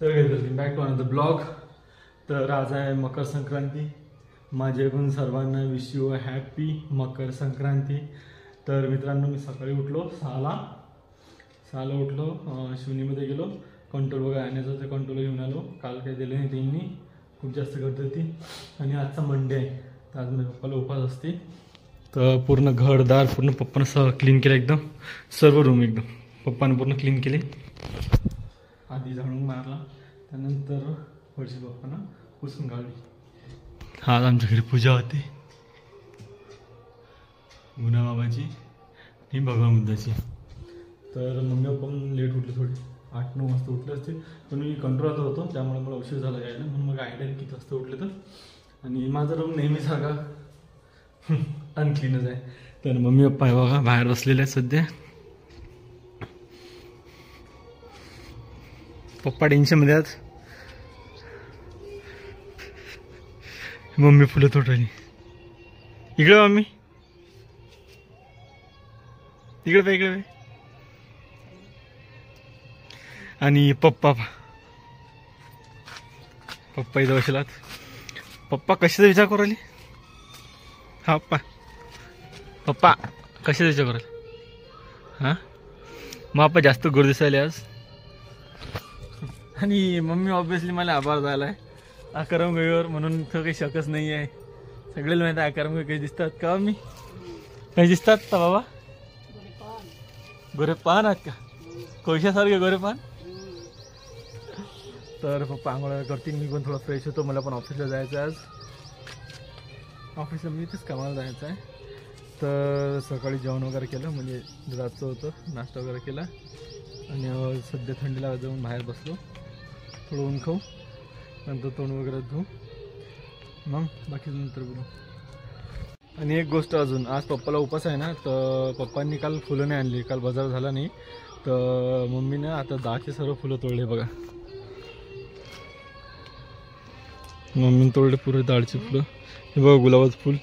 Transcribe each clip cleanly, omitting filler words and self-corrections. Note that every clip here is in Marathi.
Welcome back to another blog. तर आज आहे मकर संक्रांती. माझ्याकडून सर्वांना wish you happy Makar Sankranti. तर मित्रांनो, मी सकाळी उठलो सहाला उठलो, शिवनीमध्ये गेलो, कंट्रोल वगैरे आणायचं ते कंट्रोल घेऊन आलो. काल काही दिलं नाही त्यांनी, खूप जास्त गर्दी होती. आणि आजचा मंडे आहे, तर आज माझ्या पप्पाला उपास असते. तर पूर्ण घरदार पूर्ण पप्पानं सह क्लीन केलं, एकदम सर्व रूम एकदम पप्पानं पूर्ण क्लीन केले. आधी झाडून मारला, त्यानंतर वरची पप्पानं पुसून काढली. आज आमच्या घरी पूजा होती, गुन्हा बाबाची आणि भगवान बुद्धाची. तर मम्मी पप्पा पण लेट उठले, थोडी 8-9 वाजता उठले असते. पण मी कंट्रोलला होतो, त्यामुळे मला उशीर झाला यायला. म्हणून मग आयडिया किती वाजता उठले तर. आणि माझा रूम नेहमीसारखा अनक्लीनच आहे. तर मम्मी पप्पा बघा बाहेर बसलेले आहेत सध्या. पप्पा टेन्शनमध्ये आहेत. मम्मी फुलं तोडली. इकडे मम्मी, इकडे पे, इकडे पे. आणि पप्पा इथं बसलात. पप्पा कशाचा विचार करू राहिले? हा पप्पा कशाचा विचार करू राहिले? हां, मग आपण जास्त गोड दिसायला आज. आणि मम्मी ऑब्विसली मला आभार झाला आहे आकारमगईवर, म्हणून तर काही शकच नाही आहे. सगळेच माहिती आहे आकारमगई काही दिसतात का मम्मी? काही दिसतात का बाबा? गोरेपान आहेत का? कोळशासारखे गोरेपान. तर पप्पा आंघोळ करतील, मी पण थोडा फ्रेश होतो. मला पण ऑफिसला जायचं आहे आज. ऑफिसला मी इथेच कामाला जायचं आहे. तर सकाळी जेवण वगैरे केलं, म्हणजे रातचं होतं, नाश्ता वगैरे केला. आणि सध्या थंडीला जाऊन बाहेर बसलो, थोडं ऊन खाऊ, नंतर तोंड वगैरे धुऊ, मग बाकी नंतर बोलू. आणि एक गोष्ट अजून, आज पप्पाला उपास आहे ना, तर पप्पांनी काल फुलं नाही आणली, काल बाजार झाला नाही. तर मम्मीनं आता 10चे सर्व फुलं तोडले बघा. मम्मीने तोडले पुरे 10चे फुलं. हे बघा गुलाबाचं फुल.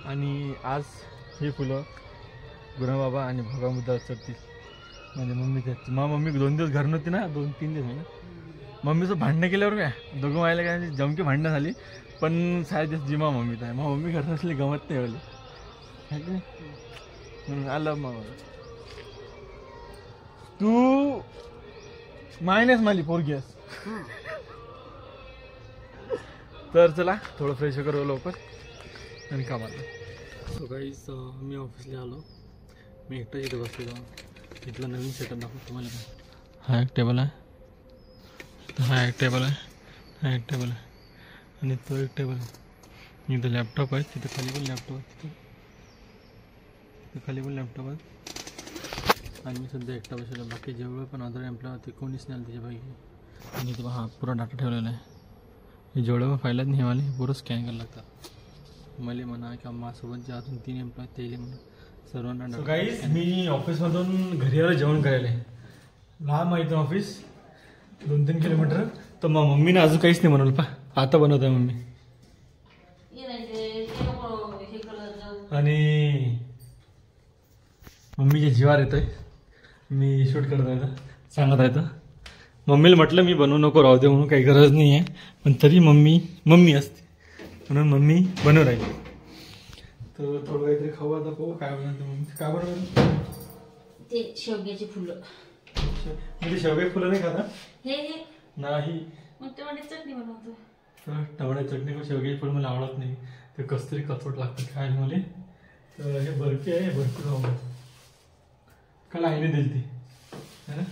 आणि आज ही फुलं गुरुबाबा आणि भगवान बुद्धाला चढतील. म्हणजे मम्मी 2 दिवस घर नव्हती ना, 2-3 दिवस ना. मम्मीचं भांडणं केल्यावर काय दोघं व्हायला काय जमकी भांडणं झाली. पण सायद जिमा मम्मीच आहे, मग मम्मी घरात असली गमत नाही वाली आहे की नाही. आलं मग तू मायनेस माली पोरगी आहेस. तर चला थोडं फ्रेश करू लवकर आणि कामाला. सो गाईस, मी ऑफिसला आलो. मी एकटा इथे बसलेलो. इथला नवीन सेटअप दाखवतो तुम्हाला. हा एक टेबल आहे, हा एक टेबल आहे, हा एक टेबल आहे, आणि तो एक टेबल आहे. इथं लॅपटॉप आहे, तिथं खाली पण लॅपटॉप आहे, तिथं खाली पण लॅपटॉप आहे. आणि मी सध्या एकटा बसलेलो. बाकी जेवढं पण अदर एम्प्लॉय होते कोणीच नाही आलं त्याच्यापैकी. आणि इथं हा पुरा डाटा ठेवलेला आहे. हे जेवढं पण फाईल आहेत नाही वाले पुरं स्कॅन करायला लागतात. मला म्हणा किंवा माझ्यासोबत जे अजून 3 एम्प्लॉय ते म्हणा सर्वांना. गाईस, मी ऑफिसमधून घरी आलो जेवण करायला. लांब आहे ऑफिस, 2-3 किलोमीटर. तर मग मम्मीने अजून काहीच नाही बनवलं पा, आता बनवत आहे मम्मी. आणि मम्मीच्या जीवार येत आहे, मी शूट करत आहे तर सांगत आहे. तर मम्मीला म्हटलं मी बनवू नको, राहू दे म्हणून, काही गरज नाही आहे. पण तरी मम्मी असते म्हणून मम्मी बनवून राहिली. तर थोडं काहीतरी खाऊ. आता पाहू काय बनवते मम्मी. काय बनवलं? ते शेवग्याची फुलं. म्हणजे शेवग्याची फुलं नाही खाता? हे नाही, मग टमाट्याची चटणी बनवतो. टमाट्याची चटणी पण शेवग्याची फुलं मला आवडत नाही, ते कसतरी कचवट लागतं खायला मला. तर हे बर्फी आहे, बर्फी खाऊ. काल आईने दिली ती है ना,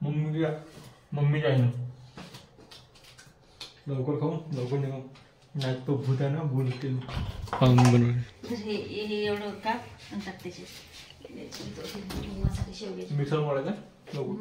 मम्मीच्या आईनं. लवकर खाऊ, लवकर निघू, नाही तो भूत आहे ना, बोलतील बनवले. हे एवढं काप आणि टाक त्याचे मिक्सर मोडायचं लवकर.